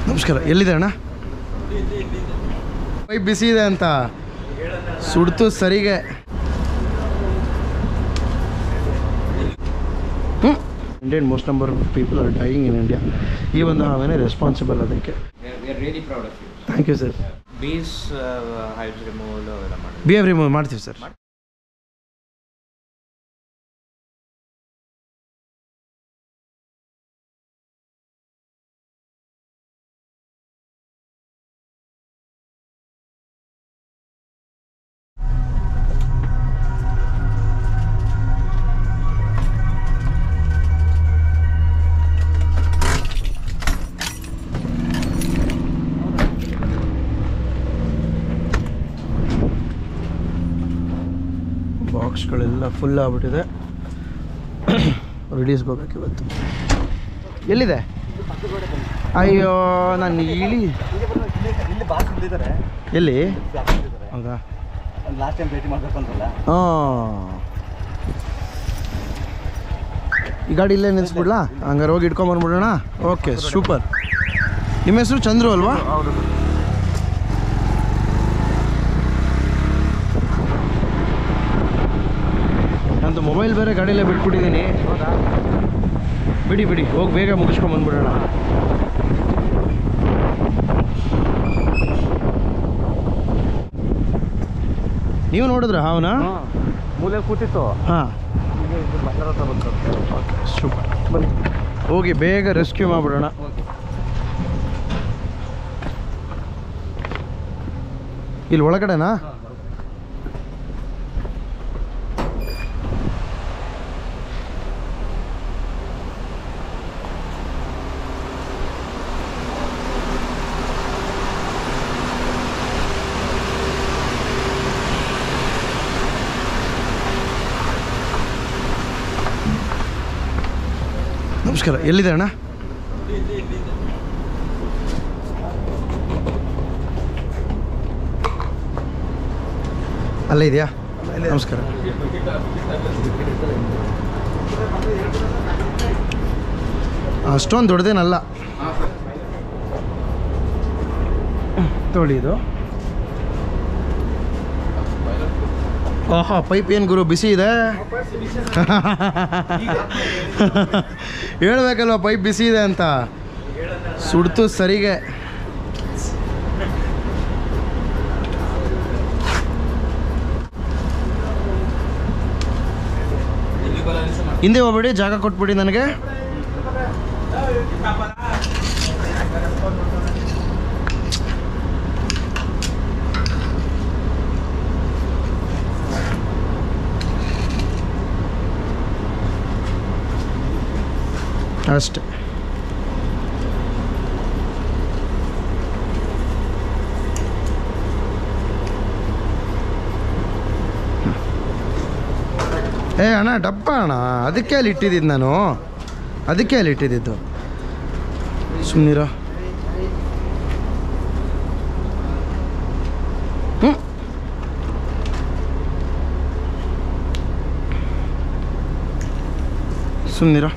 ನಮಸ್ಕಾರ. ಎಲ್ಲಿದೆ ಅಣ್ಣ? ಪೈಪ್ ಬಿಸಿ ಇದೆ ಅಂತ ಸುಡ್ತು ಸರಿಗೆ. Indian most number of people are dying in India. ಈ ಒಂದು ಹಾವೇನೆ ರೆಸ್ಪಾನ್ಸಿಬಲ್ ಅದಕ್ಕೆ. Thank you sir. B F remove ಮಾಡ್ತೀವಿ ಸರ್. ಬಾಕ್ಸ್ಗಳೆಲ್ಲ ಫುಲ್ ಆಗ್ಬಿಟ್ಟಿದೆ. ರಿಲೀಸ್ಗೋಗ್ಬೇಕು ಇವತ್ತು. ಎಲ್ಲಿದೆ? ಅಯ್ಯೋ ನಾನು ಎಲ್ಲಿ? ಹೌದಾ? ಹಾಂ, ಈ ಗಾಡಿ ಇಲ್ಲೇ ನಿಲ್ಲಿಸ್ಬಿಡ್ಲಾ? ಹಂಗಾರೆ ಹೋಗಿ ಇಟ್ಕೊಂಬಂದ್ಬಿಡೋಣ. Okay, super. ನಿಮ್ಮ ಹೆಸರು ಚಂದ್ರು ಅಲ್ವಾ? ನಂದು ಮೊಬೈಲ್ ಬೇರೆ ಗಾಡಿಯಲ್ಲೇ ಬಿಟ್ಬಿಟ್ಟಿದ್ದೀನಿ. ಬಿಡಿ ಬಿಡಿ, ಹೋಗಿ ಬೇಗ ಮುಗಿಸ್ಕೊಂಬಂದ್ಬಿಡೋಣ. ನೀವು ನೋಡಿದ್ರ ಹಾವನ? ಮೂಲೆ ಕೂತಿತ್ತು. ಹಾಂ, ಸೂಪರ್. ಬನ್ನಿ ಹೋಗಿ ಬೇಗ ರೆಸ್ಕ್ಯೂ ಮಾಡಿಬಿಡೋಣ. ಇಲ್ಲಿ ಒಳಗಡೆನಾ? ನಮಸ್ಕಾರ. ಎಲ್ಲಿದೆ ಅಣ್ಣ? ಅಲ್ಲೇ ಇದೆಯಾ? ನಮಸ್ಕಾರ. ಅಷ್ಟೊಂದು ದೊಡ್ಡದೇನಲ್ಲ. ತೊಳಿ ಇದು. ಆಹಾ, ಪೈಪ್ ಏನು ಗುರು ಬಿಸಿ ಇದೆ? ಹೇಳ್ಬೇಕಲ್ವ ಪೈಪ್ ಬಿಸಿ ಇದೆ ಅಂತ. ಸುಡ್ತು ಸರಿಗೆ. ಹಿಂದೆ ಹೋಗ್ಬಿಡಿ, ಜಾಗ ಕೊಟ್ಬಿಡಿ ನನಗೆ. ಅಷ್ಟೆ. ಏ ಅಣ್ಣ, ಡಬ್ಬ ಅಣ್ಣ, ಅದಕ್ಕೆ ಅಲ್ಲಿ ಇಟ್ಟಿದ್ದು ನಾನು. ಅದಕ್ಕೆ ಅಲ್ಲಿ ಇಟ್ಟಿದ್ದು. ಸುಮ್ಮನಿರ. ಸುಮ್ಮನಿರ.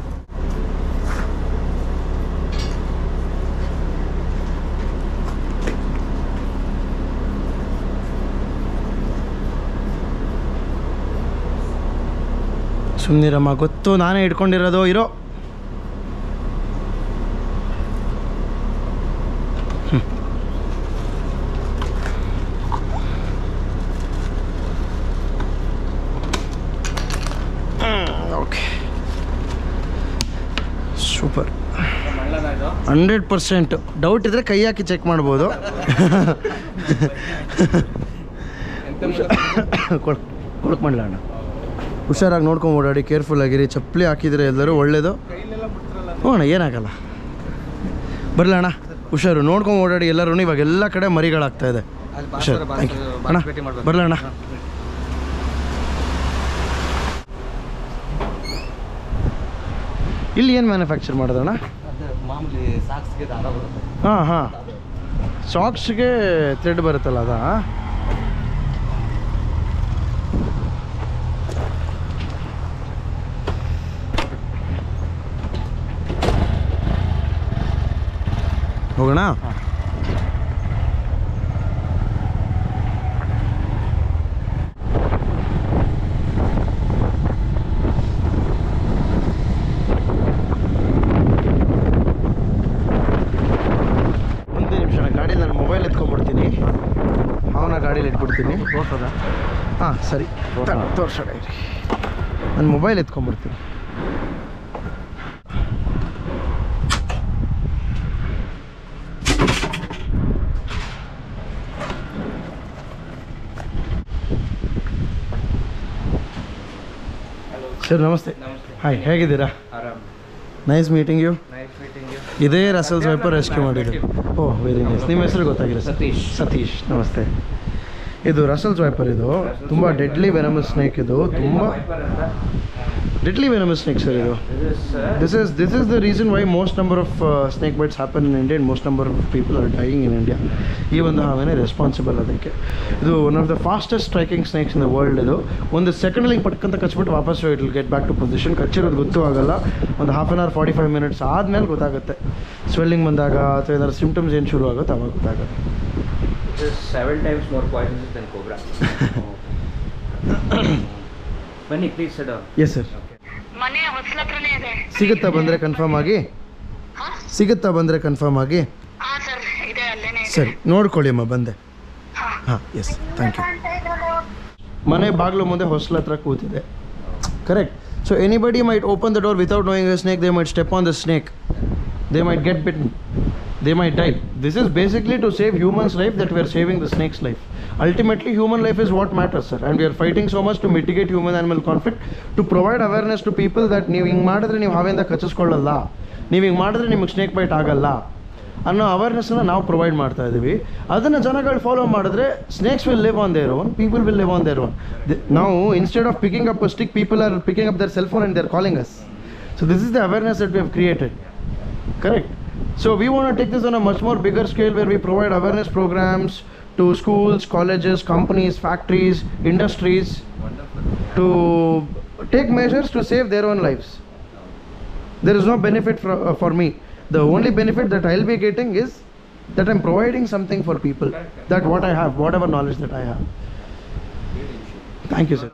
ಸುಮ್ಮನಿರಮ್ಮ, ಗೊತ್ತು ನಾನೇ ಇಟ್ಕೊಂಡಿರೋದು. ಇರೋ. Okay, super. 100%. ಡೌಟ್ ಇದ್ದರೆ ಕೈ ಹಾಕಿ ಚೆಕ್ ಮಾಡ್ಬೋದು. ಕೊಳಕ್ ಮಾಡಲ ಅಣ್ಣ. ಹುಷಾರಾಗಿ ನೋಡ್ಕೊಂಡು ಓಡಾಡಿ, ಕೇರ್ಫುಲ್ ಆಗಿರಿ. ಚಪ್ಪಲಿ ಹಾಕಿದರೆ ಎಲ್ಲರೂ ಒಳ್ಳೇದು. ಹ್ಞೂ ಅಣ್ಣ, ಏನಾಗಲ್ಲ. ಬರಲ ಅಣ್ಣ, ಹುಷಾರು ನೋಡ್ಕೊಂಡು ಓಡಾಡಿ ಎಲ್ಲರೂ. ಇವಾಗ ಎಲ್ಲ ಕಡೆ ಮರಿಗಳಾಗ್ತಾಯಿದೆ. ಹುಷಾರು. ಥ್ಯಾಂಕ್ ಯು ಅಣ್ಣ. ಬರಲ ಅಣ್ಣ. ಇಲ್ಲಿ ಏನು ಮ್ಯಾನುಫ್ಯಾಕ್ಚರ್ ಮಾಡೋದಣ್ಣ? ಹಾಂ ಹಾಂ, ಸಾಕ್ಸ್ಗೆ ಥ್ರೆಡ್ ಬರುತ್ತಲ್ಲ ಅದಾ? ಹೋಗೋಣ. ಒಂದು ನಿಮಿಷ ಗಾಡೀಲಿ ನಾನು ಮೊಬೈಲ್ ಎತ್ಕೊಂಡ್ಬಿಡ್ತೀನಿ, ಅವನ ಗಾಡೀಲಿ ಇಟ್ಬಿಡ್ತೀನಿ. ತೋರ್ಸೋದ? ಹಾಂ ಸರಿ, ತೋರ್ಸೋಣ ಇರಿ. ನಾನು ಮೊಬೈಲ್ ಎತ್ಕೊಂಡ್ಬಿಡ್ತೀನಿ. ಸರ್ ನಮಸ್ತೆ. ಹಾಯ್, ಹೇಗಿದ್ದೀರಾ? Nice meeting you. ಇದೇ ರಸಲ್ ಸ್ವೈಪರ್ ರೆಸ್ಕ್ಯೂ ಮಾಡಿದ್ರು. Oh very nice. ನಿಮ್ಮ ಹೆಸರು ಗೊತ್ತಾಗಿದೆ? ಸತೀಶ್. ನಮಸ್ತೆ. ಇದು ರಸಲ್ ಸ್ವೈಪರ್. ಇದು ತುಂಬ ಡೆಡ್ಲಿ ವೆನಮಸ್ ಸ್ನೇಕ್. ಇದು ತುಂಬ ಡೆಡ್ಲಿ ವೆನಮಸ್ ಸ್ನೇಕ್ ಸರ್. ಇದು this is the reason why most number of snake bites happen in India and most number of people are dying in India. ಈ ಒಂದು ಹಾವೇನೆ ರೆಸ್ಪಾನ್ಸಿಬಲ್ ಅದಕ್ಕೆ. ಇದು one of the fastest striking snakes in the world. ಇದು ಒಂದು ಸೆಕೆಂಡಲ್ಲಿ ಪಟ್ಕಂತ ಕಚ್ಬಿಟ್ಟು ವಾಪಸ್ it will get back to position. ಕಚ್ಚಿರೋದು ಗೊತ್ತೂ ಆಗಲ್ಲ. ಒಂದು ಹಾಫ್ ಆನ್ ಅವರ್ 45 ಮಿನಿಟ್ಸ್ ಆದಮೇಲೆ ಗೊತ್ತಾಗುತ್ತೆ. ಸ್ವೆಲ್ಲಿಂಗ್ ಬಂದಾಗ ಅಥವಾ ಏನಾದ್ರು ಸಿಮ್ಟಮ್ಸ್ ಏನು ಶುರು ಆಗುತ್ತೆ ಅವಾಗ ಗೊತ್ತಾಗುತ್ತೆ. 7 times more poisonous than cobra. ಬನ್ನಿ ಪ್ಲೀಸ್ ಸರ್. Yes sir. ಮನೆ ಹೊಸಲತ್ರನೇ ಇದೆ. ಸಿಗುತ್ತಾ ಬಂದರೆ ಕನ್ಫರ್ಮ್ ಆಗಿ? ಸಿಗುತ್ತಾ ಬಂದರೆ ಕನ್ಫರ್ಮ್ ಆಗಿ? ಹಾಂ ಸರ್, ಇದೆ ಅಲ್ಲೇನೆ. ಸರಿ, ನೋಡ್ಕೊಳ್ಳಿ ಅಮ್ಮ, ಬಂದೆ. ಹಾಂ ಎಸ್, ಥ್ಯಾಂಕ್ ಯು. ಮನೆ ಬಾಗಿಲು ಮುಂದೆ ಹೊಸಲ ಹತ್ರ ಕೂತಿದೆ. Correct. So anybody might open the door without knowing the snake. They might step on the snake. They might get bitten. They might die. This is basically to save humans' life that we are saving the snake's life. Ultimately, human life is what matters, sir. And we are fighting so much to mitigate human-animal conflict, to provide awareness to people that ನೀವು ಹಿಂಗೆ ಮಾಡಿದ್ರೆ ನೀವು ಹಾವಿಂದ ಕಚ್ಚಿಸ್ಕೊಳ್ಳಲ್ಲ, ನೀವು ಹಿಂಗೆ ಮಾಡಿದ್ರೆ ನಿಮಗೆ snake byte ಆಗಲ್ಲ ಅನ್ನೋ ಅವೇರ್ನೆಸ್ನ ನಾವು ಪ್ರೊವೈಡ್ ಮಾಡ್ತಾ ಇದ್ದೀವಿ. ಅದನ್ನು ಜನಗಳು ಫಾಲೋ ಮಾಡಿದ್ರೆ snakes will live on their own, people will live on their own. ನಾವು instead of picking up a stick, people are picking up their cell phone and they are calling us. So this is the awareness that we have created. Correct. So we want to take this on a much more bigger scale, where we provide awareness programs to schools, colleges, companies, factories, industries, to take measures to save their own lives. There is no benefit for me. The only benefit that I'll be getting is that I'm providing something for people, that what I have, whatever knowledge that I have. Thank you, sir.